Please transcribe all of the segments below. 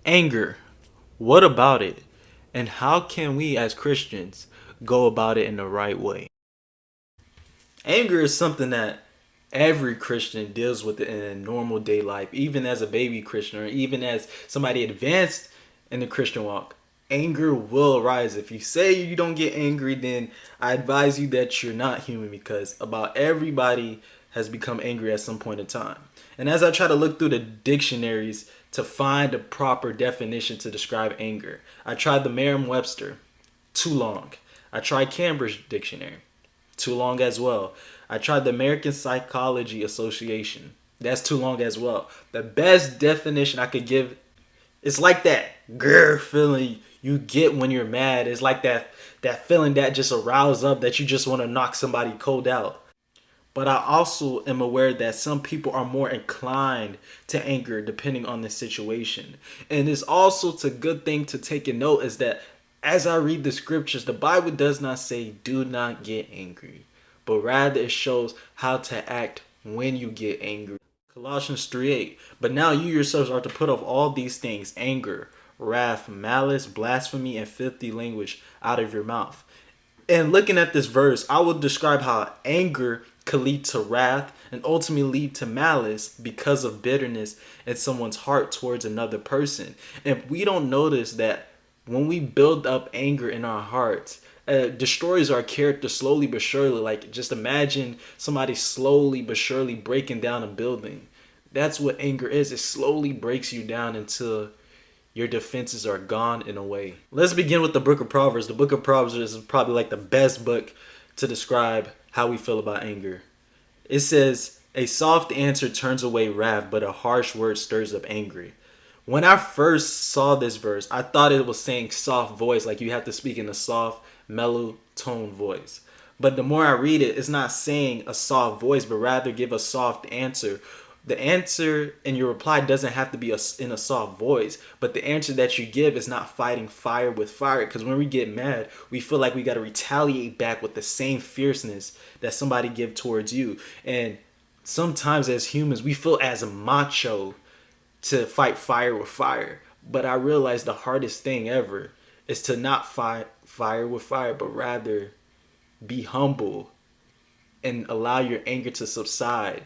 Anger. What about it? And how can we as Christians go about it in the right way? Anger is something that every Christian deals with in a normal day life, even as a baby Christian or even as somebody advanced in the Christian walk. Anger will arise. If you say you don't get angry, then I advise you that you're not human because about everybody has become angry at some point in time. And as I try to look through the dictionaries to find a proper definition to describe anger, I tried the Merriam-Webster, too long. I tried Cambridge Dictionary, too long as well. I tried the American Psychology Association. That's too long as well. The best definition I could give is like that grr feeling you get when you're mad. It's like that feeling that just arouses up that you just want to knock somebody cold out. But I also am aware that some people are more inclined to anger depending on the situation. And it's also a good thing to take a note is that as I read the scriptures, the Bible does not say do not get angry, but rather it shows how to act when you get angry. Colossians 3:8. But now you yourselves are to put off all these things anger, wrath, malice, blasphemy, and filthy language out of your mouth. And looking at this verse, I will describe how anger could lead to wrath and ultimately lead to malice because of bitterness in someone's heart towards another person. And we don't notice that when we build up anger in our hearts, destroys our character slowly but surely. Like, just imagine somebody slowly but surely breaking down a building. That's what anger is. It slowly breaks you down until your defenses are gone in a way. Let's begin with the book of Proverbs. The book of Proverbs is probably like the best book to describe how we feel about anger. It says, a soft answer turns away wrath, but a harsh word stirs up anger. When I first saw this verse, I thought it was saying soft voice, like you have to speak in a soft, mellow tone voice. But the more I read it, it's not saying a soft voice, but rather give a soft answer. The answer in your reply doesn't have to be in a soft voice, but the answer that you give is not fighting fire with fire. Because when we get mad, we feel like we got to retaliate back with the same fierceness that somebody give towards you. And sometimes as humans, we feel as macho to fight fire with fire. But I realized the hardest thing ever is to not fight fire with fire, but rather be humble and allow your anger to subside.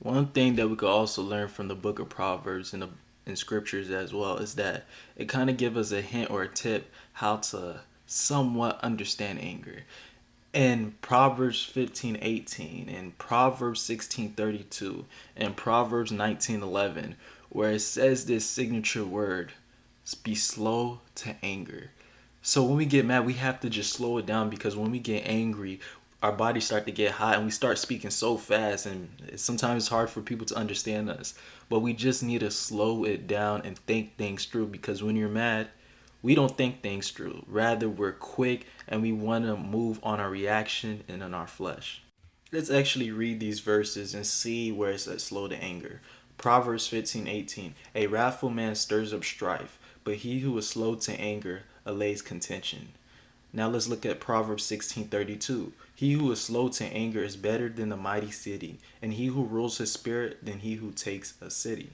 One thing that we could also learn from the book of Proverbs and in scriptures as well is that it kind of gives us a hint or a tip how to somewhat understand anger. In Proverbs 15:18, in Proverbs 16:32, and Proverbs 19:11, where it says this signature word, be slow to anger. So when we get mad, we have to just slow it down because when we get angry, our bodies start to get hot and we start speaking so fast, and sometimes it's hard for people to understand us. But we just need to slow it down and think things through because when you're mad, we don't think things through. Rather, we're quick and we want to move on our reaction and on our flesh. Let's actually read these verses and see where it says slow to anger. Proverbs 15:18. A wrathful man stirs up strife, but he who is slow to anger allays contention. Now let's look at Proverbs 16:32. He who is slow to anger is better than the mighty city, and he who rules his spirit than he who takes a city.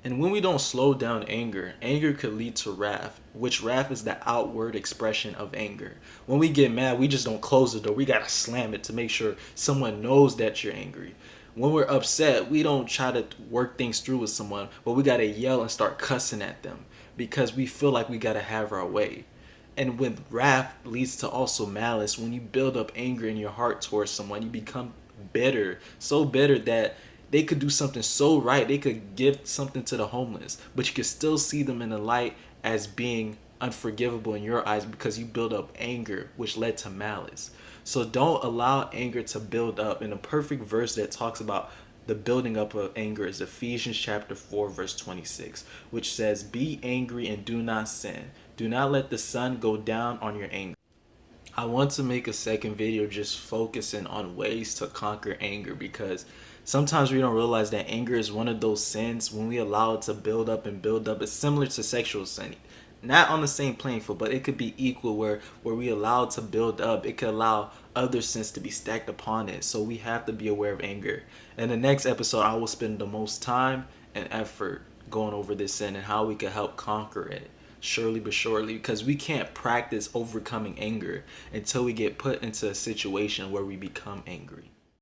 And when we don't slow down anger, anger could lead to wrath, which wrath is the outward expression of anger. When we get mad, we just don't close the door. We gotta slam it to make sure someone knows that you're angry. When we're upset, we don't try to work things through with someone, but we gotta yell and start cussing at them because we feel like we gotta have our way. And when wrath leads to also malice, when you build up anger in your heart towards someone, you become bitter, so bitter that they could do something so right. They could give something to the homeless, but you could still see them in the light as being unforgivable in your eyes because you build up anger, which led to malice. So don't allow anger to build up. And a perfect verse that talks about the building up of anger is Ephesians chapter 4, verse 26, which says, be angry and do not sin. Do not let the sun go down on your anger. I want to make a second video just focusing on ways to conquer anger because sometimes we don't realize that anger is one of those sins when we allow it to build up and build up. It's similar to sexual sin. Not on the same playing field, but it could be equal where we allow it to build up. It could allow other sins to be stacked upon it. So we have to be aware of anger. In the next episode, I will spend the most time and effort going over this sin and how we can help conquer it surely but surely, because we can't practice overcoming anger until we get put into a situation where we become angry.